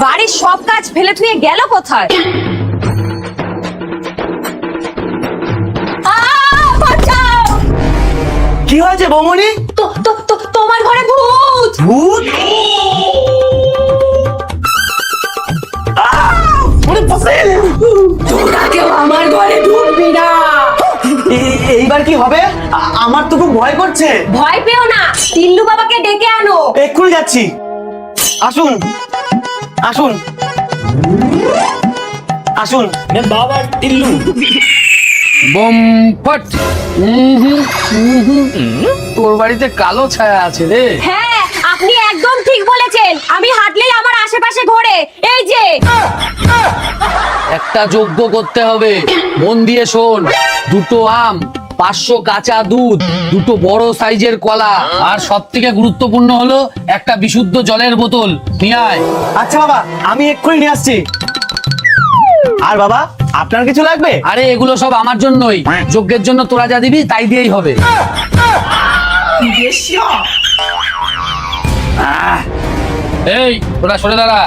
বাড়ির সব কাজ ফেলে থুয়ে গেল কোথায়? বাঁচাও! কি হয়েছে বৌমনি? তোমার ঘরে ভূত! ভূত? তোরা কেউ আমার ঘরে ঢুকবি না। এইবার কি হবে? আমার তো খুব ভয় করছে। ভয় পেও না, টিল্লু বাবাকে ডেকে আনো। এক্ষুনি যাচ্ছি। আসুন আসুন আসুন। বাবা টিল্লু। বম ফট। তোর বাড়িতে কালো ছায়া আছে রে। হ্যাঁ, আপনি একদম ঠিক বলেছেন। আমি হাঁটলেই আমার আশেপাশে ঘোরে। এই যে একটা যজ্ঞ করতে হবে, মন দিয়ে শোন। 2টো আম, 500 কাঁচা দুধ, 2টো বড় সাইজের কলা, আর সব থেকে গুরুত্বপূর্ণ হলো একটা বিশুদ্ধ জলের বোতল নিয়ে আয়। আচ্ছা বাবা, আমি এক্ষুনি নিয়ে আসছি। আর বাবা, আপনার কিছু লাগবে? আরে এগুলো সব আমার জন্যই, যজ্ঞের জন্য তোরা যা দিবি তাই দিয়েই হবে। এই তোরা সরে দাঁড়া।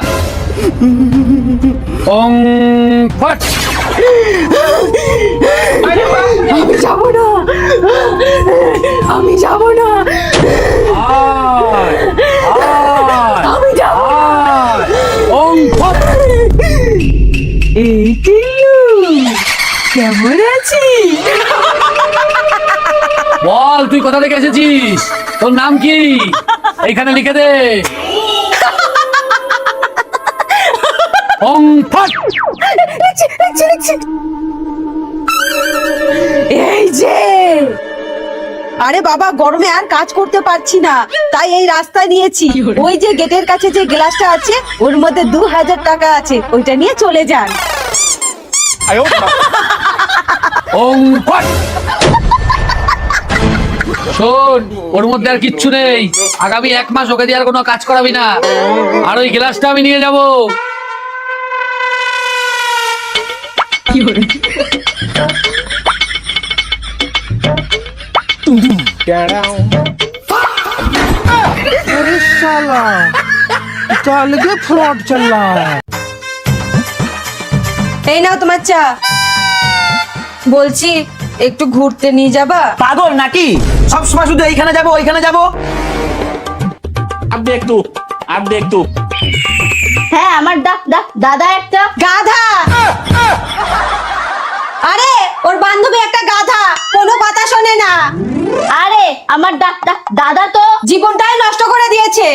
ওম ফট। আমি যাব না, আমি যাব না, আয়, আয়, আমি যাব না। আয়। ওম ফট। এই টিল্লু, কেমন আছিস? বল তুই কোথা থেকে এসেছিস, তোর নাম কি? এইখানে লিখে দে। ওম ফট। এই যে আরে বাবা, গরমে আর কাজ করতে পারছি না, তাই এই রাস্তা নিয়েছি। ওই যে গেটের কাছে যে গ্লাসটা আছে, ওর মধ্যে 2000 টাকা আছে, ওইটা নিয়ে চলে যান। ওম ফট। শোন, ওর মধ্যে আর কিচ্ছু নেই। আগামী 1 মাস ওকে দিয়ে আর কোনো কাজ করাবি না। আর ওই গ্লাসটা আমি নিয়ে যাব। अरे साला तो अलग फ्रॉड चल रहा है। এই নাও তোমার চা। বলছি একটু ঘুরতে নিয়ে যাবা? পাগল নাকি? সব সময় শুধু এইখানে যাব ওইখানে যাব। अब देख तू। হ্যাঁ, আমার দাদা একটা গাধা। আরে ওর বান্ধবী একটা গাধা, কোনো কথা শোনে না। আরে আমার দাদা তো জীবনটাই নষ্ট করে দিয়েছে।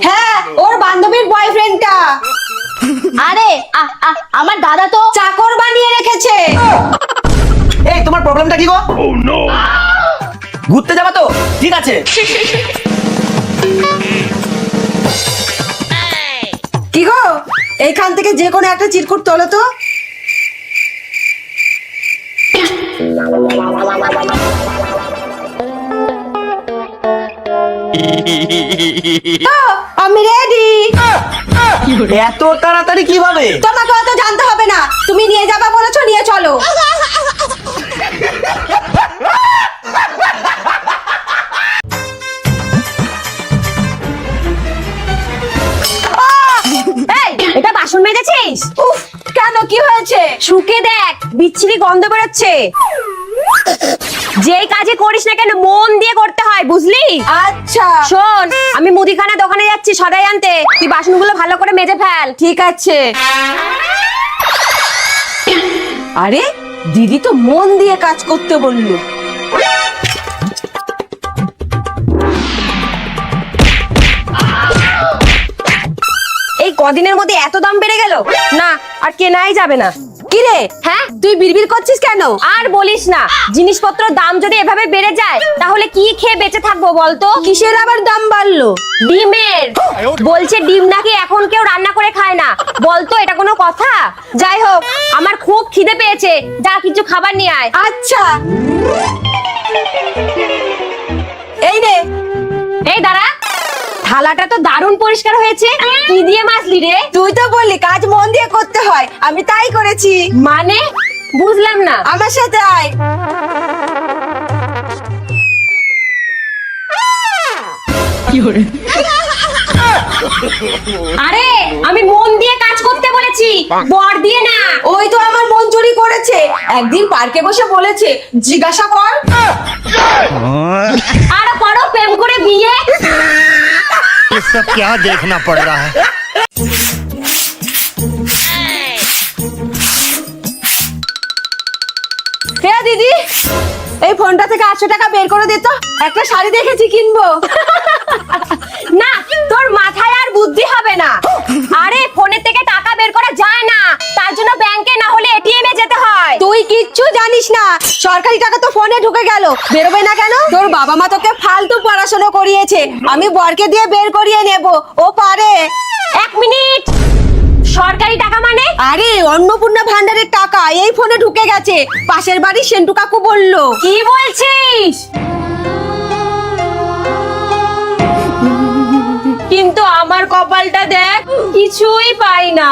হ্যাঁ, ওর বান্ধবীর বয়ফ্রেন্ডটা। আরে আমার দাদা তো চাকর বানিয়ে রেখেছে। এই তোমার প্রবলেমটা কি গো? ঘুরতে যাবা তো? ঠিক আছে। কি গো, এইখান থেকে যে কোনো একটা চিরকুট তোলো তো। আমি রেডি। এত তাড়াতাড়ি কিভাবে? তোমাকে অত জানতে হবে না, তুমি নিয়ে যাবা বলেছো, নিয়ে চলো। এই, এটা বাসন মেজেছিস? উফ, কেন, কি হয়েছে? শুকে দেখ, বিচ্ছিরি গন্ধ বেরোচ্ছে। যেই কাজে করিস না কেন মন দিয়ে করতে হয়, বুঝলি? আচ্ছা শোন, আমি মুদিখানা দোকানে যাচ্ছি সদাই আনতে, তুই বাসনগুলো ভালো করে মেজে ফেল। ঠিক আছে। আরে দিদি তো মন দিয়ে কাজ করতে বললো। এই কদিনের মধ্যে এত দাম বেড়ে গেল, না আর কেনাই যাবে না। কি রে, হ্যাঁ, তুই বিড়বিড় করছিস কেন? আর বলিস না, জিনিসপত্রের দাম যদি এভাবে বেড়ে যায় তাহলে কি খেয়ে বেঁচে থাকবো বলতো? কিসের আবার দাম বাড়লো? ডিমের। বলছে ডিম নাকি এখন কেউ রান্না করে খায় না, বলতো এটা কোনো কথা? যাই হোক, আমার খুব খিদে পেয়েছে, যা কিছু খাবার নিয়ে আয়। আচ্ছা, এই রে। এই দাঁড়া, থালাটা তো দারুণ পরিষ্কার হয়েছে। কি দিয়ে মাজলি রে? তুই তো বললি কাজ মন দিয়ে করতে হয়, আমি তাই করেছি। মানে বুঝলাম না। আমার সাথে আয়। আরে আমি মন দিয়ে কাজ করতে বলেছি, বর দিয়ে না। ওই তো আমার মন চুরি করেছে, একদিন পার্কে বসে বলেছে জিজ্ঞাসা কর। আর করো প্রেম করে বিয়ে। ये सब क्या देखना पड़ रहा है। হে দিদি, এই ফোনটা থেকে 800 টাকা বের করে দে তো, একটা শাড়ি দেখেছি কিনবো। না, তোর মাথায় আর বুদ্ধি হবে না। আরে ফোনের থেকে টাকা বের করা যায় না, তার জন্য ব্যাংকে না হলে এটিএম এ যেতে হয়। তুই কিচ্ছু জানিস না, সরকারি টাকা তো ফোনে ঢুকে গেল, বেরোবে না কেন? তোর বাবা মা তোকে ফালতু পড়াশোনা করিয়েছে, আমি বরকে দিয়ে বের করিয়ে নেব, ও পারে। 1 মিনিট, সরকারি টাকা মানে? আরে অন্নপূর্ণা ভান্ডারের টাকা এই ফোনে ঢুকে গেছে, পাশের বাড়ির সেন্টু কাকু বললো। কি বলছিস? কিন্তু আমার কপালটা দেখ, কিছুই পাই না।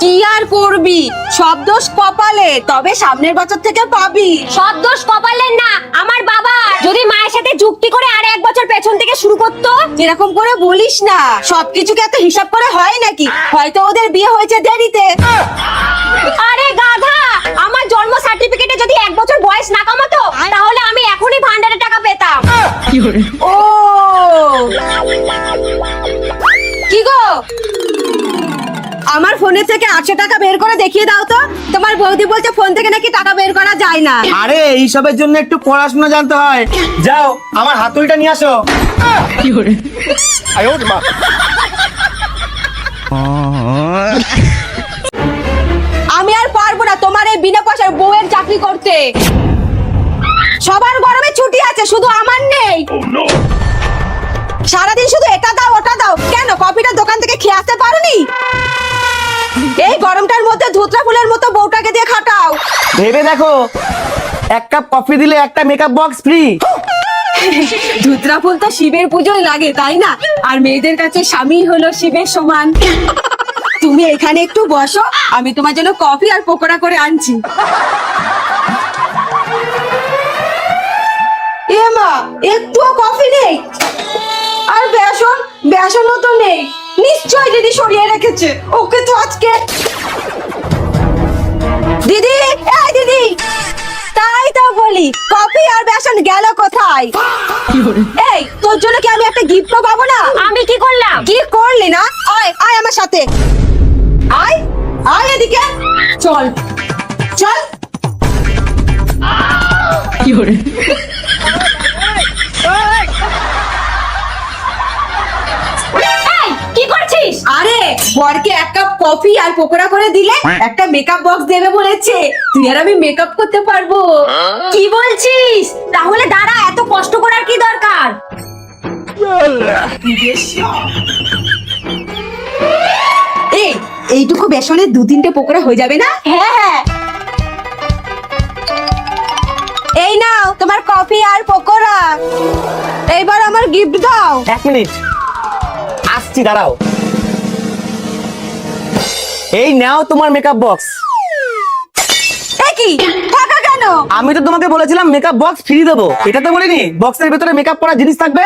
কি আর করবি, সব দোষ কপালে, তবে সামনের বছর থেকে পাবি। সব দোষ কপালের না, আমার বাবা। যদি মায়ের সাথে যুক্তি করে আর 1 বছর পেছন থেকে শুরু করতো। এরকম করে বলিস না, সবকিছুকে এত হিসাব করে হয় নাকি? হয়তো ওদের বিয়ে হয়েছে দেরিতে। আরে গাধা, আমার জন্ম সার্টিফিকেটে যদি 1 বছর বয়স না কমাতো, তাহলে আমি এখনই ভান্ডারের টাকা পেতাম। ও কি গো, আমার ফোনে থেকে 800 টাকা বের করে দেখিয়ে দাও তো। তোমার বৌদি বলছে ফোন থেকে নাকি টাকা বের করা যায় না। আরে এইসবের জন্য একটু পড়াশোনা জানতে হয়। যাও আমার হাতুড়িটা নিয়ে আসো। আমি আর পারবো না তোমার এই বিনা পয়সার বউয়ের চাকরি করতে। সবার গরমে ছুটি আছে, শুধু আমার নেই। সারাদিন শুধু এটা দাও ওটা দাও, কেন কফিটা দোকান থেকে খেয়ে আসতে পারোনি? এই গরমটার মধ্যে ধুতরা ফুলের মতো বউটাকে দিয়ে খাটাও। ভেবে দেখো, 1 কাপ কফি দিলে একটা মেকআপ বক্স ফ্রি। ধুতরা ফুল তো শিবের পুজোয় লাগে, তাই না? আর মেয়েদের কাছে স্বামী হলো শিবের সমান। তুমি এখানে একটু বসো, আমি তোমার জন্য কফি আর পকোড়া করে আনছি। এ মা, একটুও কফি নেই, আর বেসন, বেসনও তো নেই। নিশ্চয় দিদি সরিয়ে রেখেছে, ওকে তো আজকে। দিদি, এই দিদি, তাই তো বলি, কফি আর বেসন গেল কোথায়? এই তোর জন্য কি আমি একটা গিফট পাবো না? আমি কি করলাম? কি করলি না? আয় আয় আমার সাথে, আয় আয় এদিকে, চল চল। এই, কি করছিস? আরে বরকে 1 কাপ কফি আর পকোড়া করে দিলে একটা মেকআপ বক্স দেবে বলেছে, তুই আর আমি মেকআপ করতে পারবো। কি বলছিস? তাহলে দাঁড়া, এত কষ্ট করার কি দরকার? এই এইটুকু বেসনের 2-3টে পকোড়া হয়ে যাবে না? হ্যাঁ হ্যাঁ। এই নাও তোমার কফি আর পকোড়া, এইবার আমার গিফট দাও। 1 মিনিট আসছি, দাঁড়াও। এই নাও তোমার মেকআপ বক্স। কি টাকা কেন? আমি তো তোমাকে বলেছিলাম মেকআপ বক্স ফ্রি দেবো, এটা তো বলিনি বক্সের ভেতরে মেকআপ করা জিনিস থাকবে।